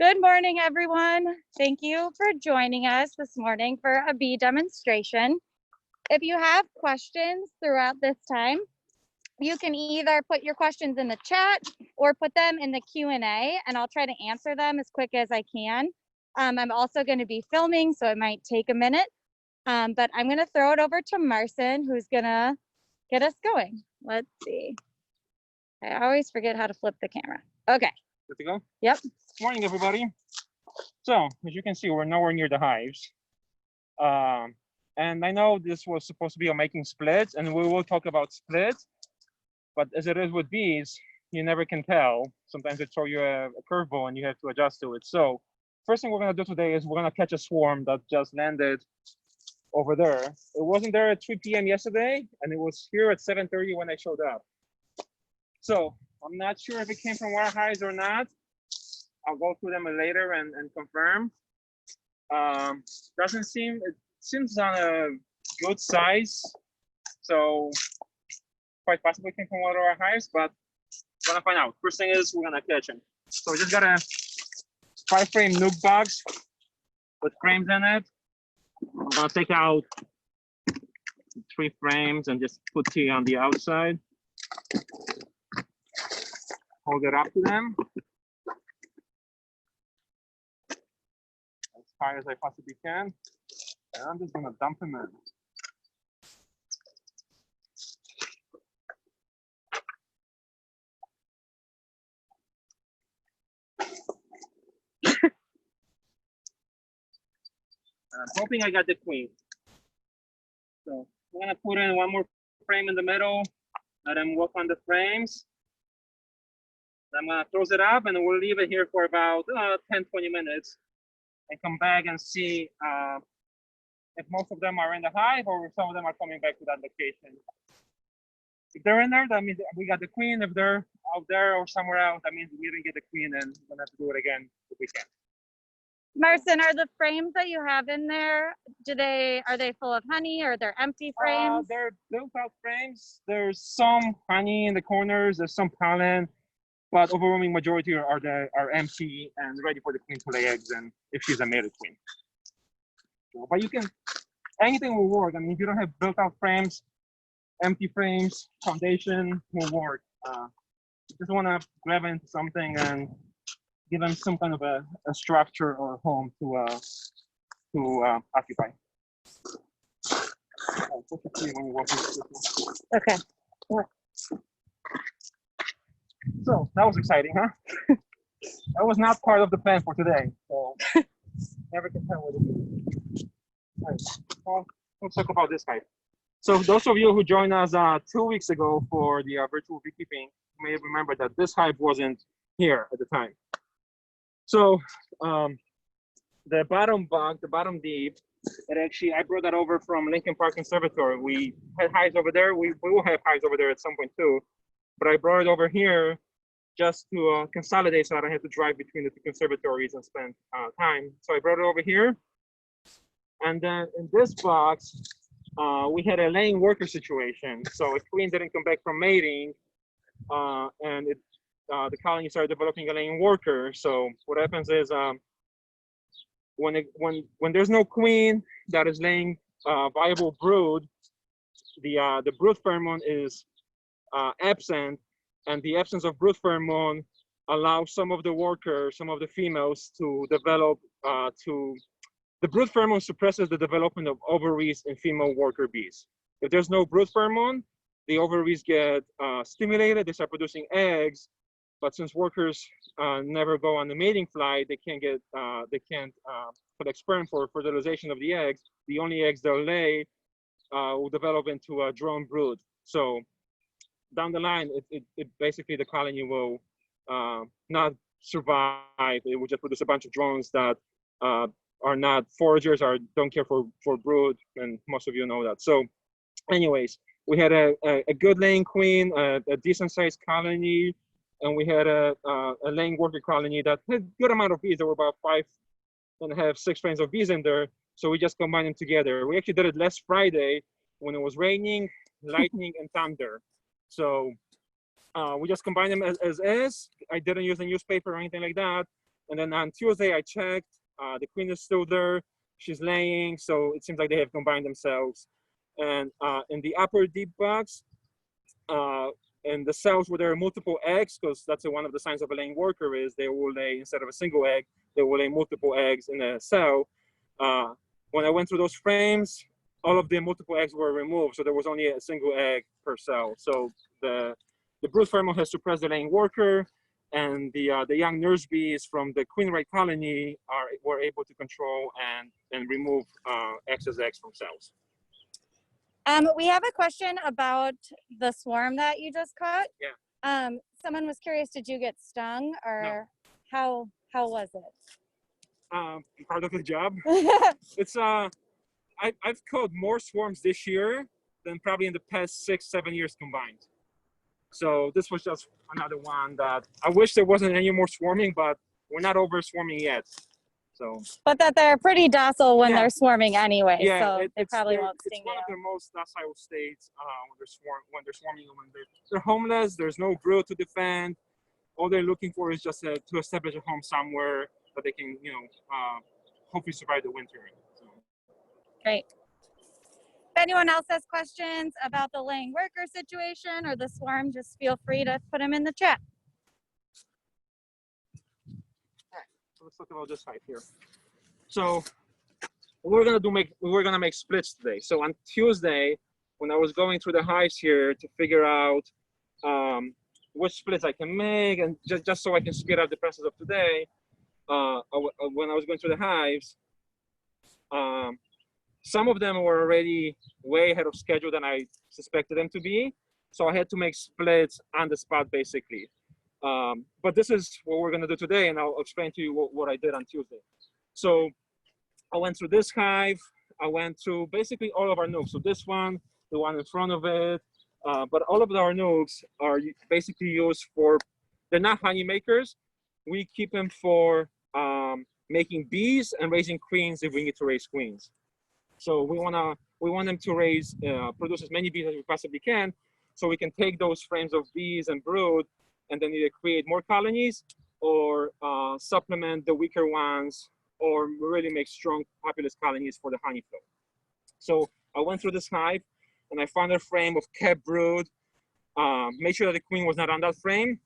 Good morning, everyone. Thank you for joining us this morning for a bee demonstration. If you have questions throughout this time, you can either put your questions in the chat or put them in the Q&A, and I'll try to answer them as quick as I can. I'm also going to be filming, so it might take a minute, but I'm going to throw it over to Marcin, who's going to get us going. Let's see. I always forget how to flip the camera. Okay. Good to go? Yep. Good morning, everybody. So, as you can see, we're nowhere near the hives. And I know this was supposed to be a making splits, and we will talk about splits. But as it is with bees, you never can tell. Sometimes they throw you a curveball and you have to adjust to it. So, first thing we're going to do today is we're going to catch a swarm that just landed over there. It wasn't there at 3 p.m. yesterday, and it was here at 7:30 when I showed up. So, I'm not sure if it came from our hives or not. I'll go through them later and confirm. It seems on a good size. So quite possibly came from one of our hives, but we're gonna find out. First thing is we're gonna catch him. So we just got a 5-frame nuke box with frames in it. I'm gonna take out 3 frames and just put T on the outside. Hold it up to them as high as I possibly can, and I'm just gonna dump him in. I'm hoping I got the queen. So I'm gonna put in 1 more frame in the middle, let him work on the frames. I'm gonna close it up and we'll leave it here for about 10-20 minutes and come back and see if most of them are in the hive or if some of them are coming back to that location. If they're in there, that means we got the queen. If they're out there or somewhere else, that means we didn't get the queen and we're gonna have to do it again if we can. Marcin, are the frames that you have in there, are they full of honey or they're empty frames? They're built out frames. There's some honey in the corners, there's some pollen, but overwhelming majority are empty and ready for the queen to lay eggs, and if she's a mated queen. So, but anything will work. I mean, if you don't have built out frames, empty frames, foundation will work. Just want to grab into something and give them some kind of a structure or home to occupy. Okay. So that was exciting, huh? That was not part of the plan for today. So never can tell what it is. All right. Well, let's talk about this hive. So those of you who joined us 2 weeks ago for the virtual beekeeping may remember that this hive wasn't here at the time. So the bottom bunk, the bottom deep, I brought that over from Lincoln Park Conservatory. We had hives over there. We will have hives over there at some point too. But I brought it over here just to consolidate so I don't have to drive between the 2 conservatories and spend time. So I brought it over here. And then in this box, we had a laying worker situation. So a queen didn't come back from mating, and the colony started developing a laying worker. So what happens is when there's no queen that is laying viable brood, the brood pheromone is absent, and the absence of brood pheromone allows some of the workers, some of the females to develop the brood pheromone suppresses the development of ovaries in female worker bees. If there's no brood pheromone, the ovaries get stimulated, they start producing eggs, but since workers never go on the mating flight, they can't collect sperm for fertilization of the eggs. The only eggs they'll lay will develop into a drone brood. So down the line, it basically the colony will not survive. It will just produce a bunch of drones that are not foragers or don't care for brood, and most of you know that. So anyways, we had a good laying queen, a decent sized colony, and we had a laying worker colony that had a good amount of bees. There were about 5.5, 6 frames of bees in there. So we just combined them together. We actually did it last Friday when it was raining, lightning, and thunder. So we just combined them as is. I didn't use a newspaper or anything like that. And then on Tuesday, I checked. The queen is still there. She's laying, so it seems like they have combined themselves. And in the upper deep box, in the cells where there are multiple eggs, because that's one of the signs of a laying worker is they will lay, instead of a single egg, they will lay multiple eggs in a cell. When I went through those frames, all of the multiple eggs were removed, so there was only a single egg per cell. So the brood pheromone has suppressed the laying worker, and the young nurse bees from the queen right colony were able to control and remove excess eggs from cells. We have a question about the swarm that you just caught. Yeah. Someone was curious, did you get stung, or no. how was it? Part of the job. It's I've caught more swarms this year than probably in the past 6-7 years combined. So this was just another one that I wish there wasn't any more swarming, but we're not over swarming yet. So. But that they're pretty docile when they're swarming anyway. Yeah, so they probably won't sting you. It's one of the most docile states when they're swarming. When they're homeless, there's no brood to defend. All they're looking for is just to establish a home somewhere that they can, hopefully survive the winter. So. Great. If anyone else has questions about the laying worker situation or the swarm, just feel free to put them in the chat. All right, so let's talk about this hive here. So we're gonna make splits today. So on Tuesday, when I was going through the hives here to figure out which splits I can make, and just so I can speed up the process of today, when I was going through the hives, some of them were already way ahead of schedule than I suspected them to be. So I had to make splits on the spot, basically. But this is what we're gonna do today, and I'll explain to you what I did on Tuesday. So I went through this hive. I went through basically all of our nooks. So this one, the one in front of it, but all of our nooks are basically used for, they're not honey makers. We keep them for making bees and raising queens if we need to raise queens. So we want them to produce as many bees as we possibly can, so we can take those frames of bees and brood and then either create more colonies or supplement the weaker ones, or really make strong populous colonies for the honey flow. So I went through this hive and I found a frame of kept brood, made sure that the queen was not on that frame,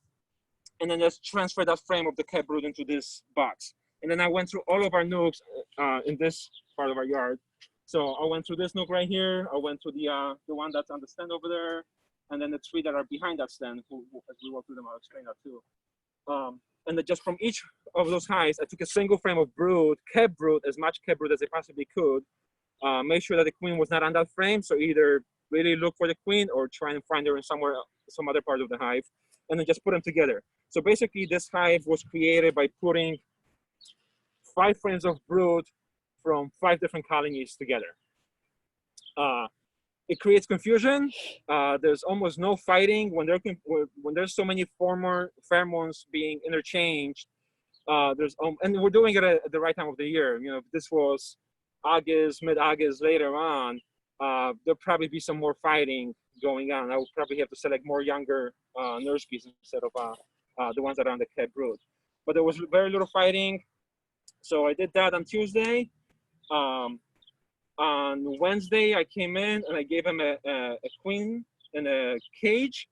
and then just transfer that frame of the kept brood into this box. And then I went through all of our nooks in this part of our yard. So I went through this nook right here. I went through the one that's on the stand over there, and then the three that are behind that stand. As we walk through them, I'll explain that too. And then just from each of those hives, I took a single frame of brood, kept brood, as much kept brood as I possibly could, made sure that the queen was not on that frame. So either really look for the queen or try and find her in some other part of the hive, and then just put them together. So basically this hive was created by putting 5 frames of brood from 5 different colonies together. It creates confusion. There's almost no fighting when there's so many pheromones being interchanged. And we're doing it at the right time of the year. If this was August, mid-August, later on, there'll probably be some more fighting going on. I would probably have to select more younger nurse bees instead of the ones that are on the kept brood. But there was very little fighting. So I did that on Tuesday. On Wednesday, I came in and I gave him a queen in a cage.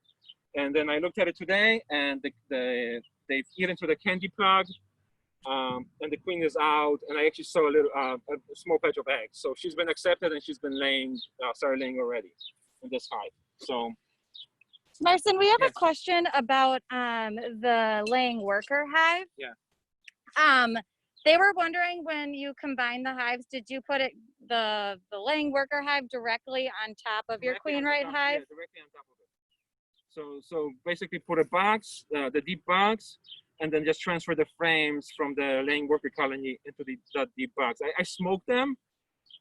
And then I looked at it today, and they've eaten through the candy plug, and the queen is out. And I actually saw a small patch of eggs. So she's been accepted, and she's been started laying already in this hive. So, Marcin, we have a question about the laying worker hive. Yeah. They were wondering, when you combine the hives, did you put the laying worker hive directly on top of your queen right hive? Yeah, directly on top of it. So basically put a box, the deep box, and then just transfer the frames from the laying worker colony into that deep box. I smoked them.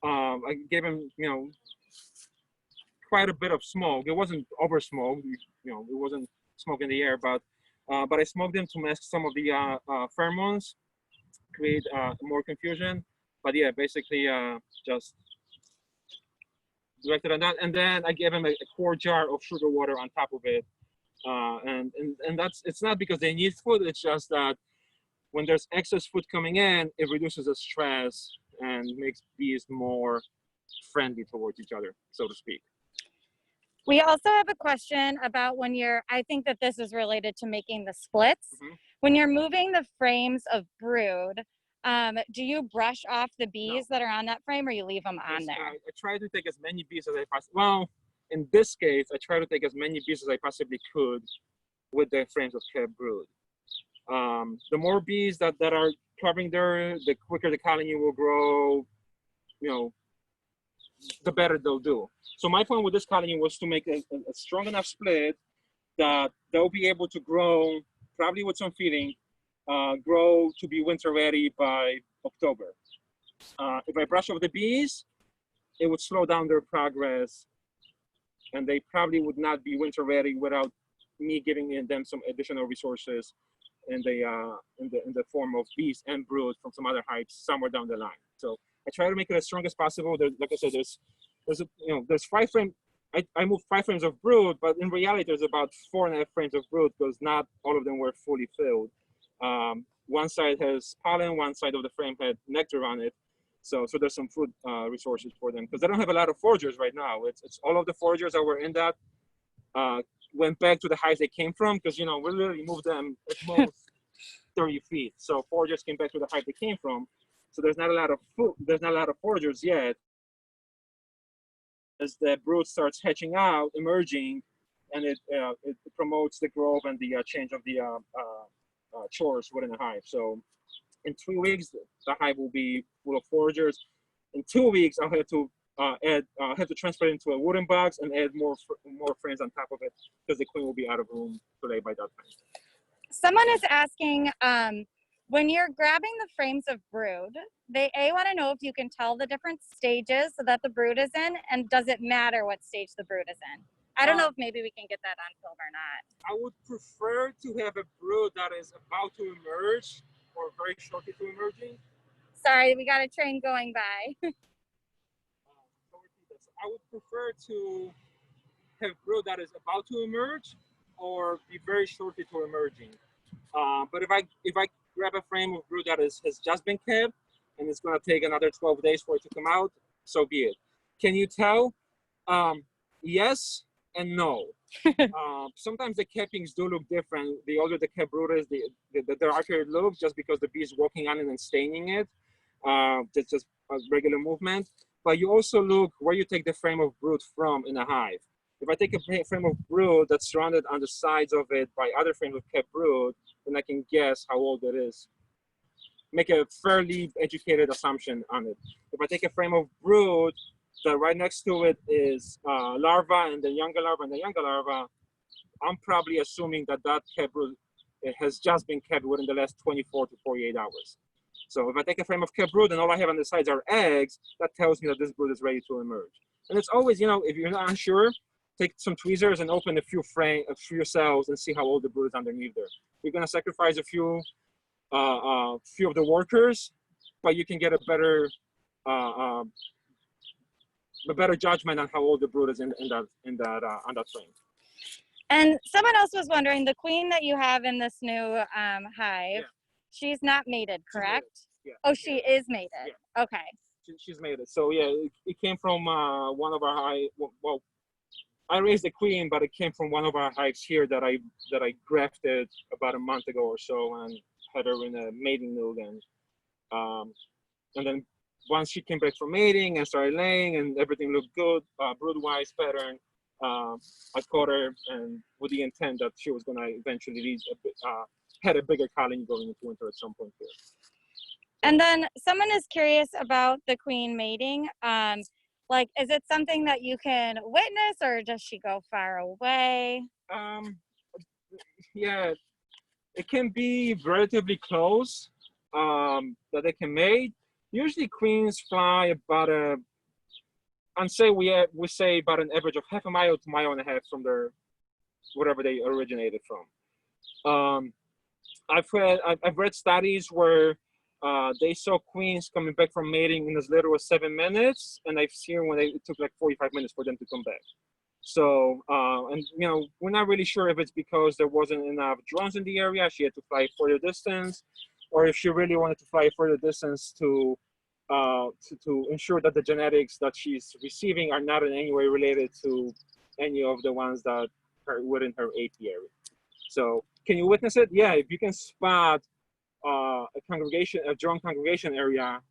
I gave them, quite a bit of smoke. It wasn't over smoked, it wasn't smoke in the air, but I smoked them to mask some of the pheromones, create more confusion. But yeah, basically just directed on that, and then I gave him a quart jar of sugar water on top of it, and it's not because they need food. It's just that when there's excess food coming in, it reduces the stress and makes bees more friendly towards each other, so to speak. We also have a question about when you're, I think that this is related to making the splits. When you're moving the frames of brood, do you brush off the bees that are on that frame, or you leave them on there? I try to take as many bees as I possibly, well, in this case, I try to take as many bees as I possibly could with the frames of kept brood. The more bees that are covering there, the quicker the colony will grow, you know, the better they'll do. So my point with this colony was to make a strong enough split that they'll be able to grow, probably with some feeding, grow to be winter ready by October. If I brush off the bees, it would slow down their progress, and they probably would not be winter ready without me giving them some additional resources in the form of bees and brood from some other hives somewhere down the line. So I try to make it as strong as possible. Like I said, there's 5 frames. I moved 5 frames of brood, but in reality, there's about 4.5 frames of brood because not all of them were fully filled. One side has pollen, one side of the frame had nectar on it. So there's some food resources for them because they don't have a lot of foragers right now. It's all of the foragers that were in that went back to the hives they came from because, you know, we literally moved them at most 30 feet. So foragers came back to the hive they came from. So there's not a lot of food. There's not a lot of foragers yet. As the brood starts hatching out, emerging, and it promotes the growth and the change of the chores within the hive. So in 3 weeks, the hive will be full of foragers. In 2 weeks, I'll have to have to transfer it into a wooden box and add more frames on top of it because the queen will be out of room to lay by that time. Someone is asking, when you're grabbing the frames of brood, they want to know if you can tell the different stages that the brood is in, and does it matter what stage the brood is in? I don't know if maybe we can get that on film or not. I would prefer to have a brood that is about to emerge or very shortly to emerging. Sorry, we got a train going by. I would prefer to have brood that is about to emerge or be very shortly to emerging. But if I grab a frame of brood that has just been kept and it's going to take another 12 days for it to come out, so be it. Can you tell? Yes and no. Sometimes the cappings do look different. The older the kept brood is, the darker it looks, just because the bee is walking on it and staining it. That's just a regular movement. But you also look where you take the frame of brood from in a hive. If I take a frame of brood that's surrounded on the sides of it by other frames of kept brood, then I can guess how old it is. Make a fairly educated assumption on it. If I take a frame of brood that right next to it is larva and the younger larva and the younger larva, I'm probably assuming that kept brood has just been kept within the last 24 to 48 hours. So if I take a frame of kept brood and all I have on the sides are eggs, that tells me that this brood is ready to emerge. And it's always, you know, if you're not unsure, take some tweezers and open a few cells and see how old the brood is underneath there. You're gonna sacrifice a few of the workers, but you can get a better judgment on how old the brood is on that frame. And someone else was wondering, the queen that you have in this new hive, she's not mated, correct? Yeah. Oh, she is mated. Yeah. Okay. She's mated. So yeah, it came from one of our hive. Well, I raised the queen, but it came from one of our hives here that I grafted about a month ago or so, and had her in a mating mood, and then once she came back from mating and started laying and everything looked good, brood-wise pattern, I caught her, and with the intent that she was gonna eventually had a bigger colony going into winter at some point here. And then someone is curious about the queen mating. Like, is it something that you can witness, or does she go far away? Yeah, it can be relatively close that they can mate. Usually queens fly about we say about an average of half a mile to a mile and a half from wherever they originated from. I've read studies where they saw queens coming back from mating in as little as 7 minutes, and I've seen when it took like 45 minutes for them to come back. So, and you know, we're not really sure if it's because there wasn't enough drones in the area, she had to fly further distance, or if she really wanted to fly a further distance to ensure that the genetics that she's receiving are not in any way related to any of the ones that are within her apiary. So can you witness it? Yeah, if you can spot a drone congregation area,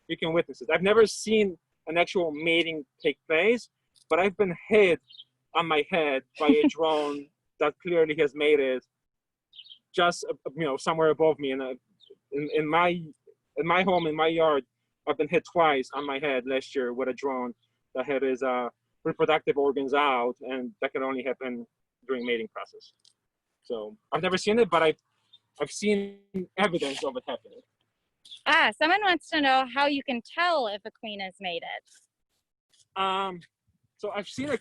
you can witness it. I've never seen an actual mating take place, but I've been hit on my head by a drone that clearly has mated just somewhere above me. And in my home, in my yard, I've been hit twice on my head last year with a drone that had his reproductive organs out, and that can only happen during mating process. So I've never seen it, but I've seen evidence of it happening. Someone wants to know how you can tell if a queen is mated. So I've seen a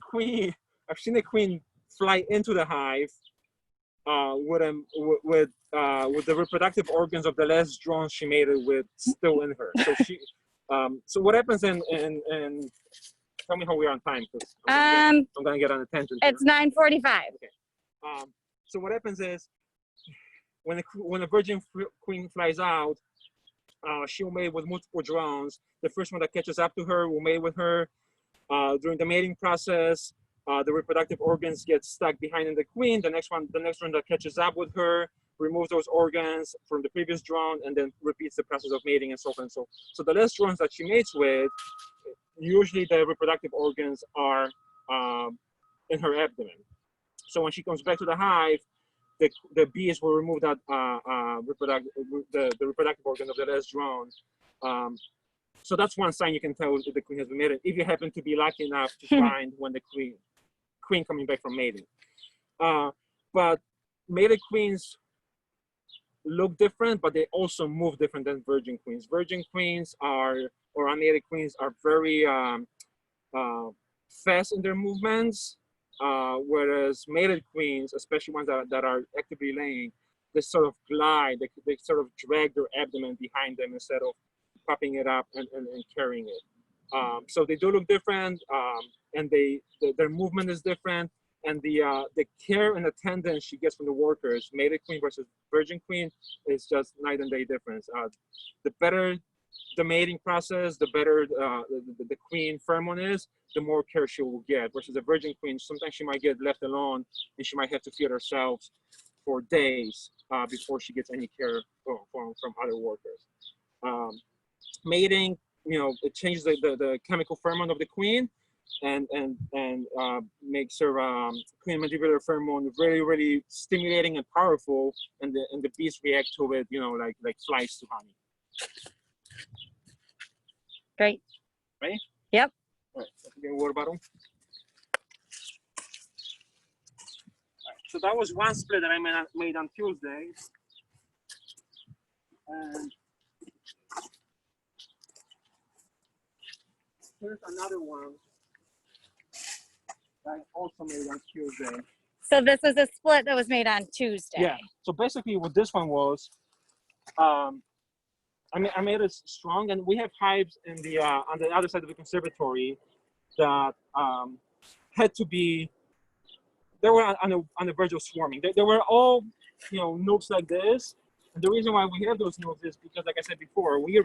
queen fly into the hive with the reproductive organs of the last drone she mated with still in her. So she, so what happens in tell me how we are on time, because I'm gonna get on a tangent here. It's 9:45. Okay. So what happens is when a virgin queen flies out, she'll mate with multiple drones. The first one that catches up to her will mate with her. During the mating process, the reproductive organs get stuck behind in the queen. The next one that catches up with her removes those organs from the previous drone and then repeats the process of mating and so on. So the last drones that she mates with, usually the reproductive organs are in her abdomen. So when she comes back to the hive, the bees will remove that the reproductive organ of the last drone. So that's one sign you can tell if the queen has been mated, if you happen to be lucky enough to find when the queen coming back from mating. But mated queens look different, but they also move different than virgin queens. Virgin queens or unmated queens are very fast in their movements, whereas mated queens, especially ones that are actively laying, they sort of glide, they sort of drag their abdomen behind them instead of popping it up and carrying it. So they do look different, and their movement is different, and the care and attention she gets from the workers, mated queen versus virgin queen, is just night and day difference. The better the mating process, the better the queen pheromone is, the more care she will get. Versus a virgin queen, sometimes she might get left alone, and she might have to feed herself for days before she gets any care from other workers. Mating, it changes the chemical pheromone of the queen, and makes her queen mandibular pheromone very, really stimulating and powerful, and the bees react to it, like flies to honey. Great. Ready? Yep. All right, so get a water bottle. All right, so that was one split that I made on Tuesday. And here's another one that I also made on Tuesday. So this is a split that was made on Tuesday. Yeah. So basically what this one was, I made it strong, and we have hives in the on the other side of the conservatory that had to be, they were on the verge of swarming. They were all, nooks like this. And the reason why we have those nooks is because, like I said before, we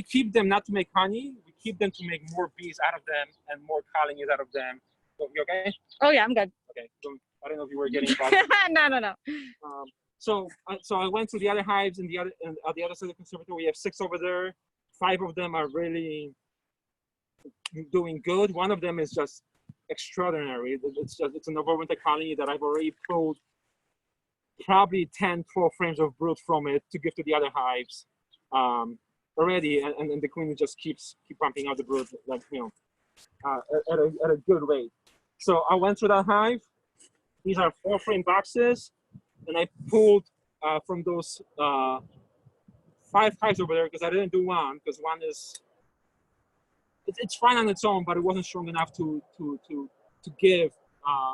keep them not to make honey. We keep them to make more bees out of them and more colonies out of them. So, you okay? Oh yeah, I'm good. Okay. So, I don't know if you were getting back. No. So I went to the other hives and at the other side of the conservatory. We have 6 over there. 5 of them are really doing good. One of them is just extraordinary. It's an overwinter colony that I've already pulled probably 10, 12 frames of brood from it to give to the other hives already, and the queen just keep pumping out the brood, like, at a good rate. So I went through that hive. These are 4 frame boxes, and I pulled from those 5 hives over there, because I didn't do one, because one is, it's fine on its own, but it wasn't strong enough to give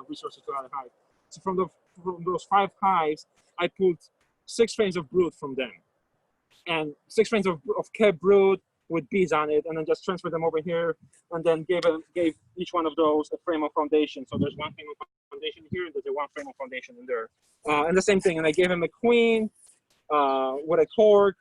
resources to other hives. So from those 5 hives, I pulled 6 frames of brood from them, and 6 frames of kept brood with bees on it, and then just transferred them over here, and then gave each one of those a frame of foundation. So there's 1 frame of foundation here, and there's 1 frame of foundation in there, and the same thing. And I gave him a queen, with a cork.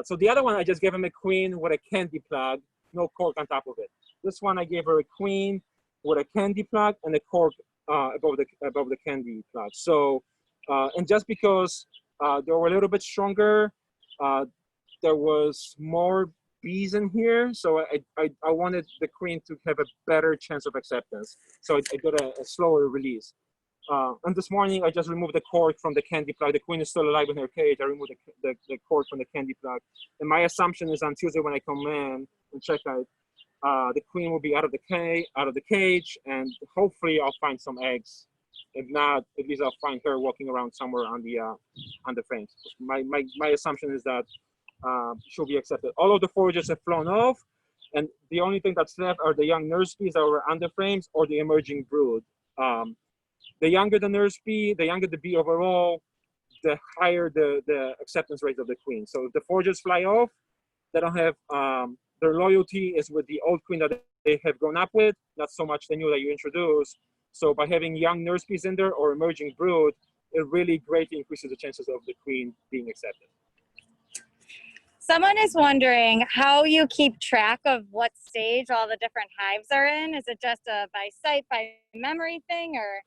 So the other one, I just gave him a queen with a candy plug, no cork on top of it. This one, I gave her a queen with a candy plug and a cork above the candy plug. So, and just because they were a little bit stronger, there was more bees in here, so I wanted the queen to have a better chance of acceptance. So I got a slower release. And this morning, I just removed the cork from the candy plug. The queen is still alive in her cage. I removed the cork from the candy plug. And my assumption is on Tuesday when I come in and check out, the queen will be out of the cage, and hopefully I'll find some eggs. If not, at least I'll find her walking around somewhere on the frames. My assumption is that she'll be accepted. All of the foragers have flown off, and the only thing that's left are the young nurse bees that were on the frames or the emerging brood. The younger the nurse bee, the younger the bee overall, the higher the acceptance rate of the queen. So if the foragers fly off, they don't have, their loyalty is with the old queen that they have grown up with, not so much the new that you introduce. So by having young nurse bees in there or emerging brood, it really greatly increases the chances of the queen being accepted. Someone is wondering how you keep track of what stage all the different hives are in. Is it just a by sight, by memory thing, or?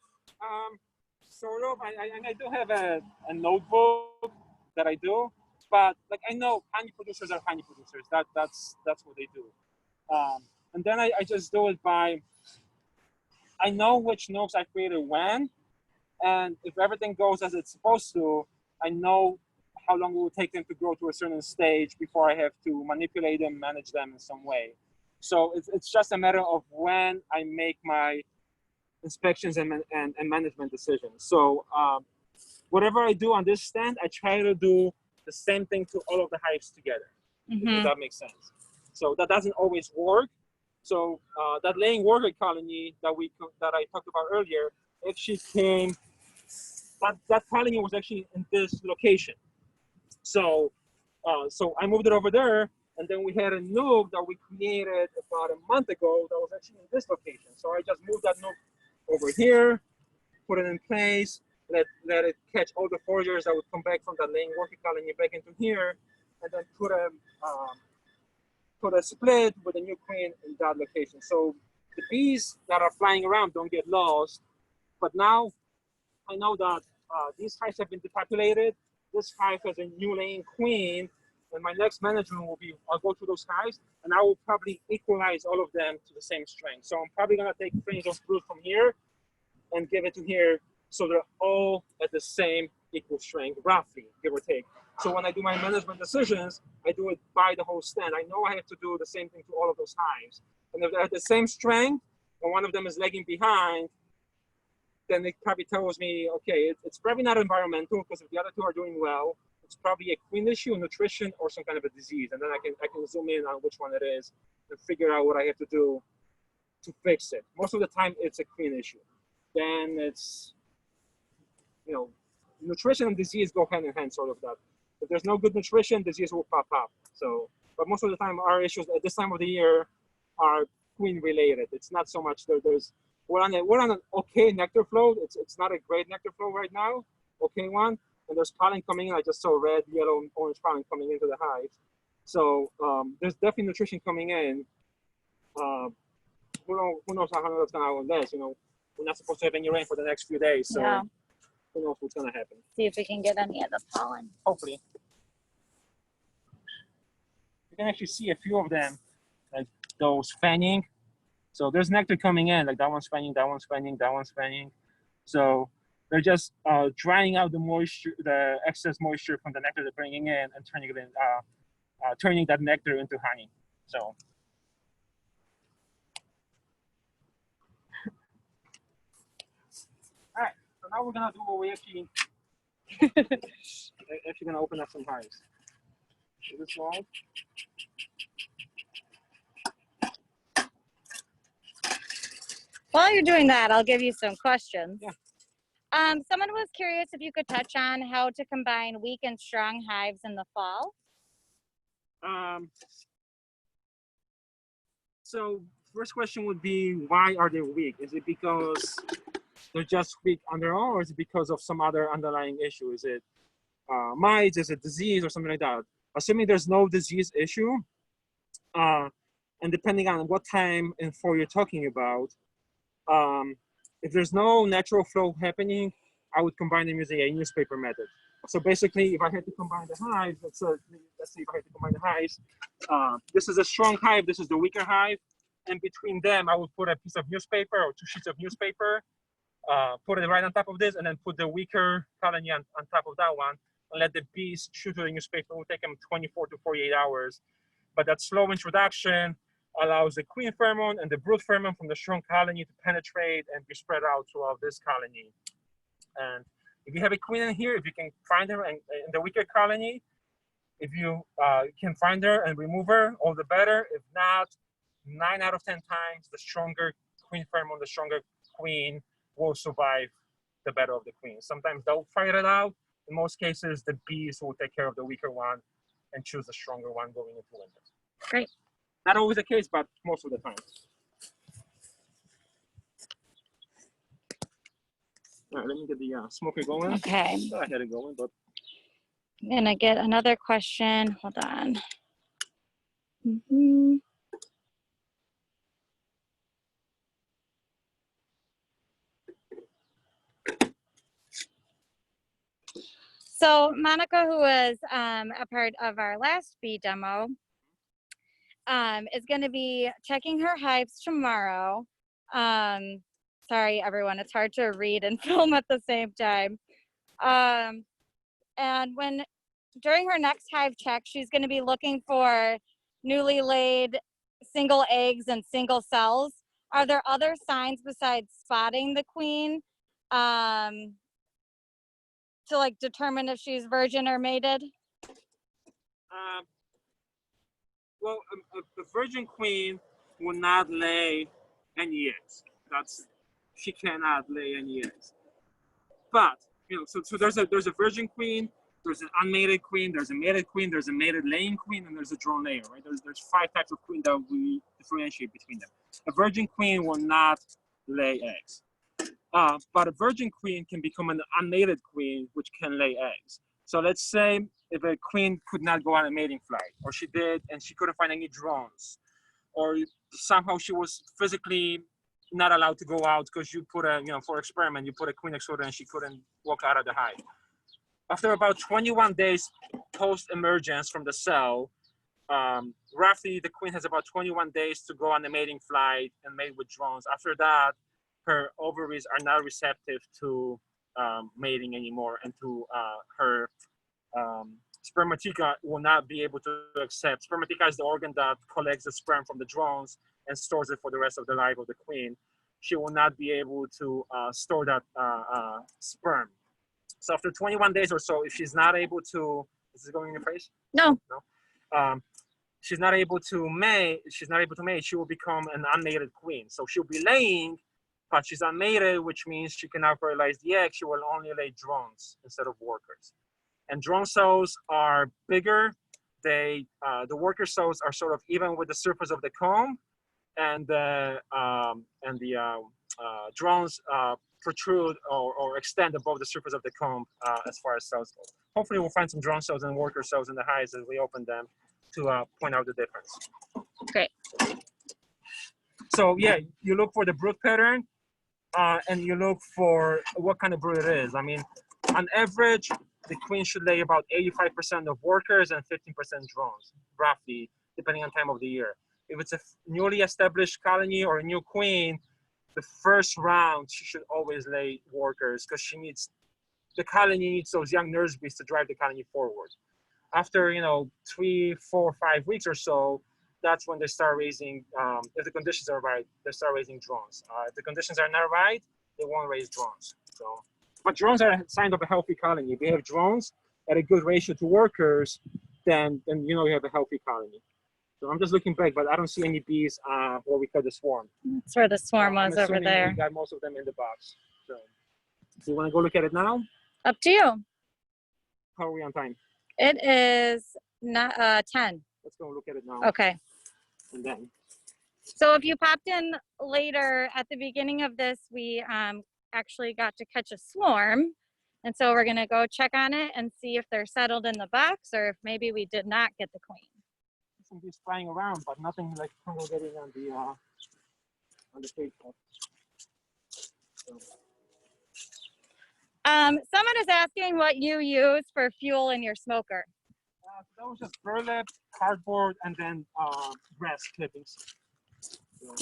Sort of. I do have a notebook that I do, but like I know honey producers are honey producers. That's what they do. And then I just do it by, I know which nodes I created when, and if everything goes as it's supposed to, I know how long it will take them to grow to a certain stage before I have to manipulate them, manage them in some way. So it's just a matter of when I make my inspections and management decisions. So whatever I do on this stand, I try to do the same thing to all of the hives together, if that makes sense. So that doesn't always work. So that laying worker colony that I talked about earlier, actually came, that colony was actually in this location. So so I moved it over there, and then we had a nuke that we created about a month ago that was actually in this location. So I just moved that nuke over here, put it in place, let it catch all the foragers that would come back from that laying worker colony back into here, and then put a split with a new queen in that location. So the bees that are flying around don't get lost. But now I know that these hives have been depopulated. This hive has a new laying queen, and my next management will be, I'll go through those hives, and I will probably equalize all of them to the same strength. So I'm probably gonna take frames of brood from here and give it to here, so they're all at the same equal strength, roughly, give or take. So when I do my management decisions, I do it by the whole stand. I know I have to do the same thing to all of those hives. And if they're at the same strength, and one of them is lagging behind, then it probably tells me, okay, it's probably not environmental, because if the other two are doing well, it's probably a queen issue, nutrition, or some kind of a disease. And then I can zoom in on which one it is and figure out what I have to do to fix it. Most of the time, it's a queen issue. Then it's, you know, nutrition and disease go hand in hand, sort of that. If there's no good nutrition, disease will pop up. So, but most of the time, our issues at this time of the year are queen related. It's not so much we're on an okay nectar flow. It's not a great nectar flow right now, okay one. And there's pollen coming in. I just saw red, yellow, and orange pollen coming into the hives. So there's definitely nutrition coming in. Who knows how long that's gonna last? You know, we're not supposed to have any rain for the next few days. So yeah. Who knows what's gonna happen? See if we can get any of the pollen. Hopefully. You can actually see a few of them, like those fanning. So there's nectar coming in, like that one's fanning, that one's fanning, that one's fanning. So they're just drying out the moisture, the excess moisture from the nectar they're bringing in, and turning it in, turning that nectar into honey. So. All right. So now we're gonna do what we actually gonna open up some hives. This wall. While you're doing that, I'll give you some questions. Yeah. Someone was curious if you could touch on how to combine weak and strong hives in the fall. So first question would be, why are they weak? Is it because they're just weak on their own, or is it because of some other underlying issue? Is it mites, there's a disease or something like that. Assuming there's no disease issue, and depending on what time and flow you're talking about, if there's no natural flow happening, I would combine them using a newspaper method. So basically, if I had to combine the hives, let's see if I had to combine the hives. This is a strong hive, this is the weaker hive. And between them, I would put a piece of newspaper or 2 sheets of newspaper, put it right on top of this, and then put the weaker colony on top of that one, and let the bees chew through the newspaper. It will take them 24 to 48 hours. But that slow introduction allows the queen pheromone and the brood pheromone from the strong colony to penetrate and be spread out throughout this colony. And if you have a queen in here, if you can find her in the weaker colony, if you can find her and remove her, all the better. If not, 9 out of 10 times, the stronger queen pheromone, the stronger queen will survive the better of the queen. Sometimes they'll fight it out. In most cases, the bees will take care of the weaker one and choose the stronger one going into winter. Great. Not always the case, but most of the time. All right, let me get the smoker going. Okay. I had it going, but I'm gonna get another question. Hold on. Mm-hmm. So Monica, who was a part of our last bee demo, is going to be checking her hives tomorrow. Sorry, everyone, it's hard to read and film at the same time. And during her next hive check, she's going to be looking for newly laid single eggs and single cells. Are there other signs besides spotting the queen to like determine if she's virgin or mated? Well, a virgin queen will not lay any eggs. She cannot lay any eggs. But so there's a virgin queen, there's an unmated queen, there's a mated queen, there's a mated laying queen, and there's a drone layer. Right? There's 5 types of queen that we differentiate between them. A virgin queen will not lay eggs. But a virgin queen can become an unmated queen, which can lay eggs. So let's say if a queen could not go on a mating flight, or she did and she couldn't find any drones, or somehow she was physically not allowed to go out because you put for experiment, you put a queen next to her and she couldn't walk out of the hive. After about 21 days post-emergence from the cell, roughly the queen has about 21 days to go on the mating flight and mate with drones. After that, her ovaries are not receptive to mating anymore, and to her spermatheca will not be able to accept. Spermatheca is the organ that collects the sperm from the drones and stores it for the rest of the life of the queen. She will not be able to store that sperm. So after 21 days or so, if she's not able to, is this going in your face? No. No. She's not able to mate. She will become an unmated queen. So she'll be laying, but she's unmated, which means she cannot fertilize the egg. She will only lay drones instead of workers. And drone cells are bigger. The worker cells are sort of even with the surface of the comb, and the drones protrude or extend above the surface of the comb as far as cells go. Hopefully we'll find some drone cells and worker cells in the hives as we open them to point out the difference. Great. So yeah, you look for the brood pattern and you look for what kind of brood it is. I mean, on average, the queen should lay about 85% of workers and 15% drones, roughly, depending on time of the year. If it's a newly established colony or a new queen, the first round, she should always lay workers because the colony needs those young nurse bees to drive the colony forward. After, 3, 4, 5 weeks or so, that's when they start raising, if the conditions are right, they start raising drones. If the conditions are not right, they won't raise drones. So, but drones are a sign of a healthy colony. If you have drones at a good ratio to workers, then you have a healthy colony. So I'm just looking back, but I don't see any bees where we cut the swarm. That's where the swarm was over there. We got most of them in the box. So you want to go look at it now? Up to you. How are we on time? It is not 10. Let's go look at it now. Okay. And then. So if you popped in later at the beginning of this, we actually got to catch a swarm, And so we're gonna go check on it and see if they're settled in the box or if maybe we did not get the queen. Some bees flying around, but nothing like congregating on the cage box. So. Someone is asking what you use for fuel in your smoker. So that was just burlap, cardboard, and then grass clippings. So,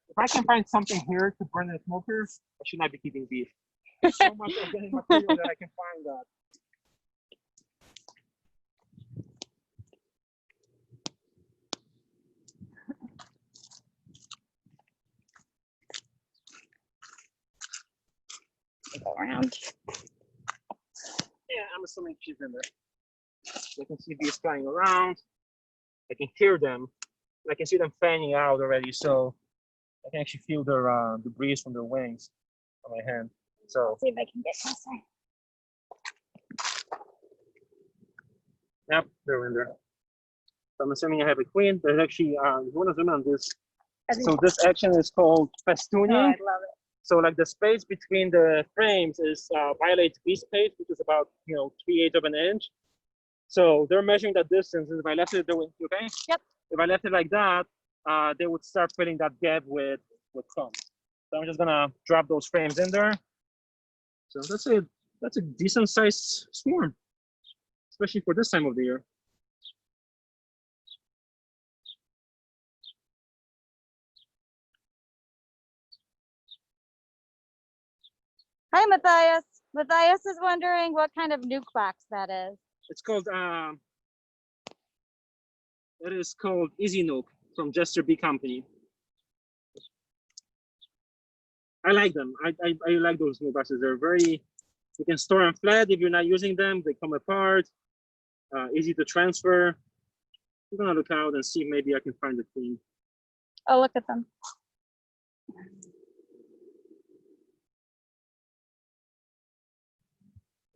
if I can find something here to burn in the smoker, I should not be keeping beef. There's so much organic material that I can find that. Go around. Yeah, I'm assuming she's in there. I can see bees flying around. I can hear them. I can see them fanning out already, so I can actually feel their the breeze from their wings on my hand. So Let's see if I can get closer. yep, they're in there. So I'm assuming I have a queen. There's actually you want to zoom in on this. So this action is called festooning. Oh, I love it. So like the space between the frames is violates bee space, which is about 3/8 of an inch. So they're measuring that distance. And if I left it, okay? Yep. If I left it like that, they would start filling that gap with crumbs. So I'm just gonna drop those frames in there. So that's a decent sized swarm, especially for this time of the year. Hi, Matthias. Matthias is wondering what kind of nuke box that is. It's called it is called Easy Nuke from Jester Bee Company. I like them. I like those nuke boxes. They're very, you can store them flat if you're not using them. They come apart, easy to transfer. I'm gonna look out and see if maybe I can find the queen. Oh, look at them.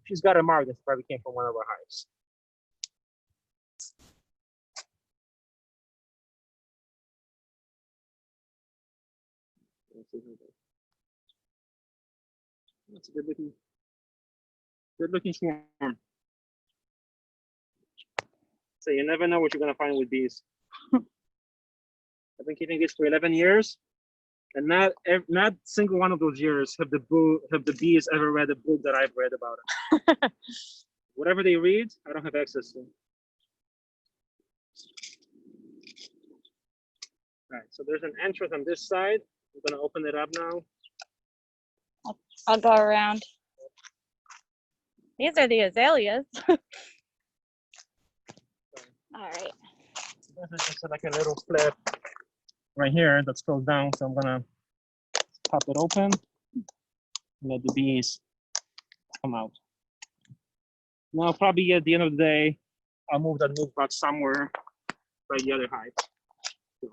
She's got a mark that probably came from one of our hives. That's a good looking swarm. So you never know what you're gonna find with bees. I've been keeping this for 11 years, and not single one of those years have the bees ever read a book that I've read about it. Whatever they read, I don't have access to. All right, so there's an entrance on this side. I'm gonna open it up now. I'll go around. These are the azaleas. All right. This is just like a little flip right here that's closed down. So I'm gonna pop it open and let the bees come out. Now, probably at the end of the day, I'll move that nuke box somewhere by the other hive. So.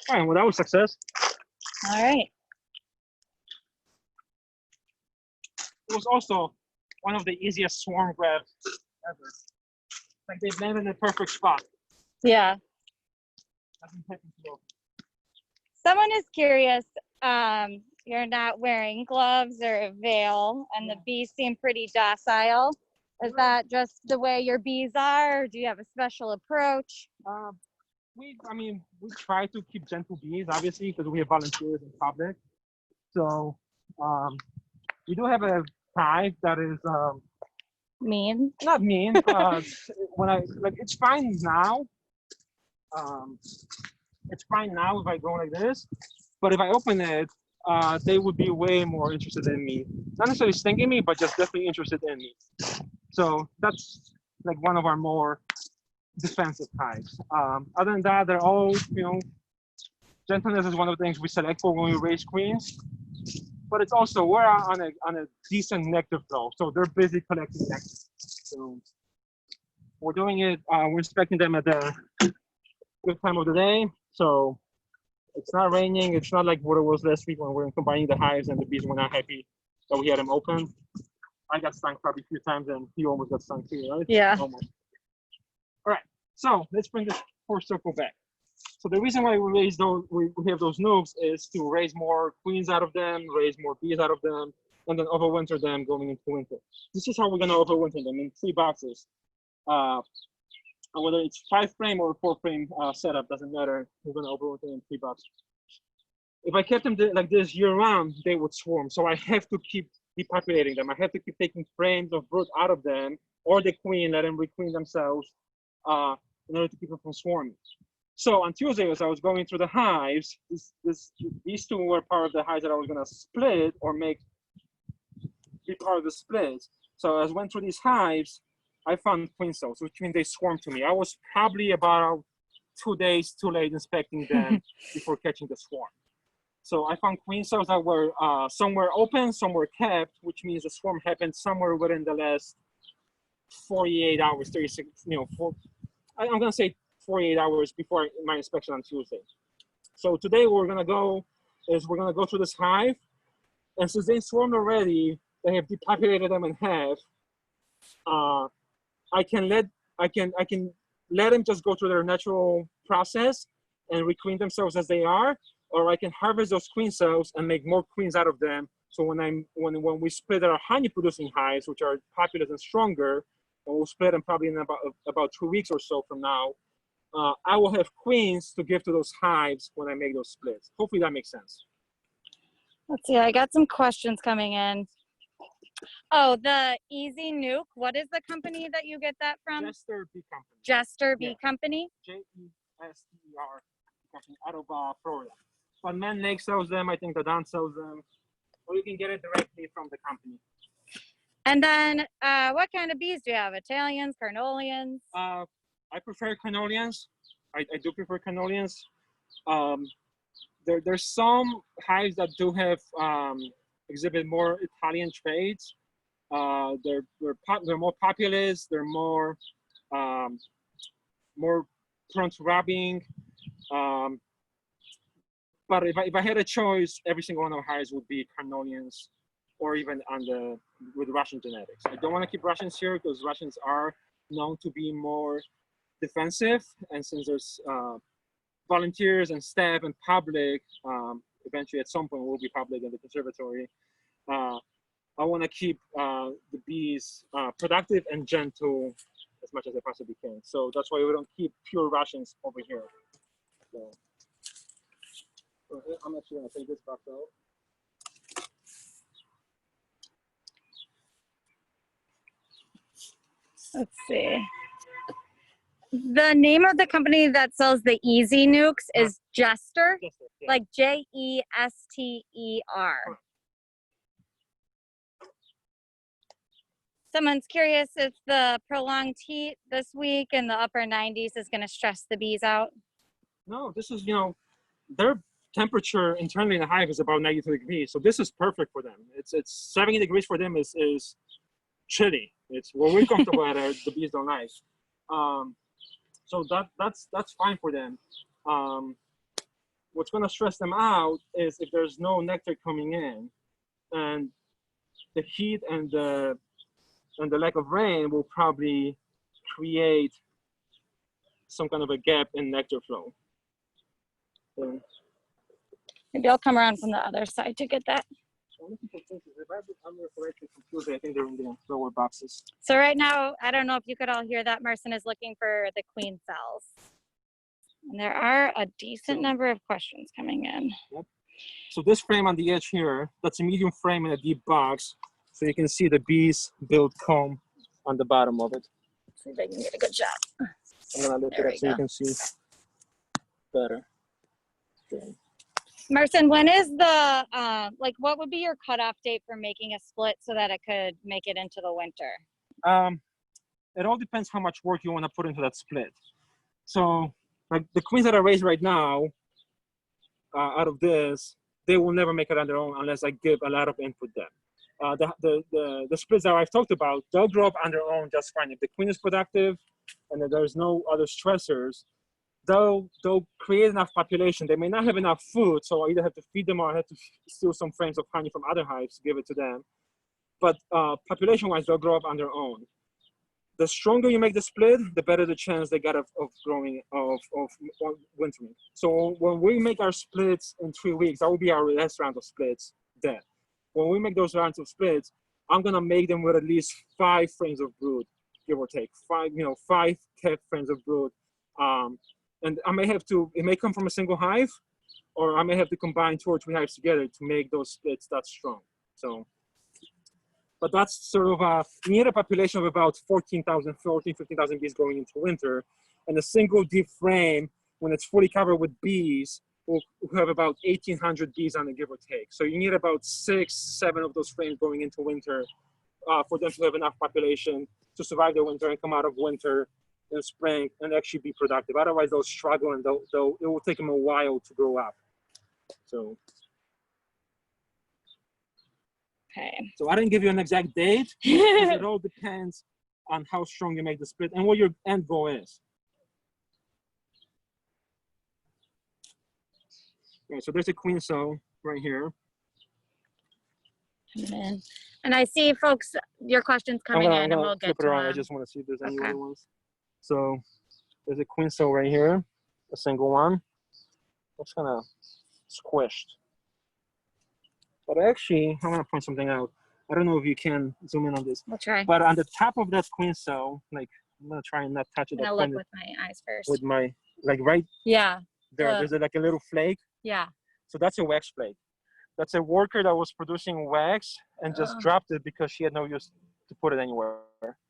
All right, well, that was success. All right. It was also one of the easiest swarm grabs ever. Like they've landed in the perfect spot. Yeah. Someone is curious. You're not wearing gloves or a veil, and the bees seem pretty docile. Is that just the way your bees are, or do you have a special approach? We try to keep gentle bees, obviously, because we have volunteers in public. So we do have a hive that is Mean? not mean, but it's fine now. It's fine now if I go like this, but if I open it, they would be way more interested in me. Not necessarily stinging me, but just definitely interested in me. So that's like one of our more defensive hives. Other than that, they're all, gentleness is one of the things we select for when we raise queens. But it's also, we're on a decent nectar flow, so they're busy collecting nectar. So we're doing it, we're inspecting them at the good time of the day. So it's not raining. It's not like what it was last week when we were combining the hives and the bees were not happy that we had them open. I got stung probably a few times and you almost got stung too, right? Yeah. Almost. All right, so let's bring this horse circle back. So the reason why we have those nukes is to raise more queens out of them, raise more bees out of them, and then overwinter them going into winter. This is how we're gonna overwinter them in 3 boxes. Whether it's 5-frame or 4-frame setup, doesn't matter. We're gonna overwinter them in 3 boxes. If I kept them like this year round, they would swarm. So I have to keep depopulating them. I have to keep taking frames of brood out of them, or the queen, let them requeen themselves in order to keep them from swarming. So on Tuesday, as I was going through the hives, these 2 were part of the hives that I was gonna split or be part of the split. So as I went through these hives, I found queen cells, which means they swarmed to me. I was probably about 2 days too late inspecting them before catching the swarm. So I found queen cells that were some were open, some were kept, which means the swarm happened somewhere within the last 48 hours, 36, I'm gonna say 48 hours before my inspection on Tuesday. So today what we're gonna go through this hive, and since they swarmed already, they have depopulated them in half. I can let them just go through their natural process and requeen themselves as they are, or I can harvest those queen cells and make more queens out of them. So when we split our honey producing hives, which are populous and stronger, and we'll split them probably in about 2 weeks or so from now, I will have queens to give to those hives when I make those splits. Hopefully that makes sense. Let's see, I got some questions coming in. Oh, the Easy Nuke. What is the company that you get that from? Jester Bee Company. Jester Bee Company? Jester Company out of Florida. But Man Lake sells them. I think the Don sells them. Or you can get it directly from the company. And then what kind of bees do you have? Italians, Carnolians? I prefer Carnolians. I do prefer Carnolians. There's some hives that do have exhibit more Italian traits. They're more populous. They're more prone to robbing. But if I had a choice, every single one of our hives would be Carnolians, or even with Russian genetics. I don't want to keep Russians here because Russians are known to be more defensive, and since there's volunteers and staff and public, eventually at some point will be public in the conservatory, I want to keep the bees productive and gentle as much as I possibly can. So that's why we don't keep pure Russians over here. So I'm actually going to take this box out. Let's see. The name of the company that sells the Easy Nukes is Jester, Yeah. like Jester. Someone's curious if the prolonged heat this week in the upper 90s is going to stress the bees out. No, this is, their temperature internally in the hive is about 92 degrees. So this is perfect for them. It's 70 degrees for them is chilly. It's what we're comfortable at, the bees don't like. So that's fine for them. What's going to stress them out is if there's no nectar coming in, and the heat and the lack of rain will probably create some kind of a gap in nectar flow. So, Maybe I'll come around from the other side to get that. I'm looking for things. If I'm correctly confused, I think they're in the lower boxes. So right now, I don't know if you could all hear that. Marcin is looking for the queen cells. And there are a decent number of questions coming in. Yep. So this frame on the edge here, that's a medium frame in a deep box. So you can see the bees build comb on the bottom of it. Let's see if I can get a good shot. I'm gonna lift it up so you can see better. Okay. Marcin, when is the, what would be your cutoff date for making a split so that it could make it into the winter? It all depends how much work you want to put into that split. So, like the queens that are raised right now, out of this, they will never make it on their own unless I give a lot of input there. The splits that I've talked about, they'll grow up on their own just fine. If the queen is productive and that there's no other stressors, they'll create enough population. They may not have enough food, so I either have to feed them or I have to steal some frames of honey from other hives to give it to them. But population-wise, they'll grow up on their own. The stronger you make the split, the better the chance they get of growing, of wintering. So when we make our splits in 3 weeks, that will be our last round of splits then. when we make those rounds of splits, I'm gonna make them with at least 5 frames of brood, give or take 5, 5 kept frames of brood. And I may have to, it may come from a single hive, or I may have to combine 2 or 3 hives together to make those splits that strong. So, but that's sort of you need a population of about 15,000 bees going into winter, and a single deep frame, when it's fully covered with bees, will have about 1,800 bees on it, give or take. So you need about 6, 7 of those frames going into winter for them to have enough population to survive the winter and come out of winter in spring and actually be productive. Otherwise, they'll struggle and it will take them a while to grow up. So. Okay. So I didn't give you an exact date, because it all depends on how strong you make the split and what your end goal is. Okay, so there's a queen cell right here. And I see folks, your questions coming in, and we'll get to them. I just want to see if there's any other ones. So there's a queen cell right here, a single one. That's kind of squished. But actually, I'm gonna point something out. I don't know if you can zoom in on this. We'll try. But on the top of that queen cell, like, I'm gonna try and not touch it. I'm gonna look with my eyes first. With my, like right there, there's like a little flake. Yeah. So that's a wax flake. That's a worker that was producing wax and just dropped it because she had no use to put it anywhere.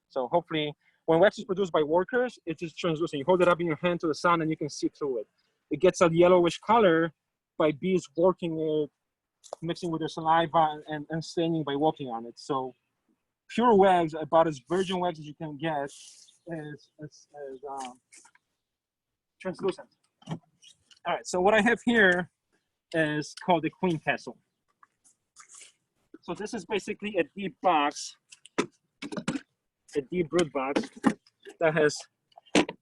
So hopefully, when wax is produced by workers, it's just translucent. You hold it up in your hand to the sun and you can see through it. It gets a yellowish color by bees working it, mixing with their saliva and staining by walking on it. So pure wax, about as virgin wax as you can get, is translucent. All right, so what I have here is called the queen castle. So this is basically a deep box, a deep brood box that has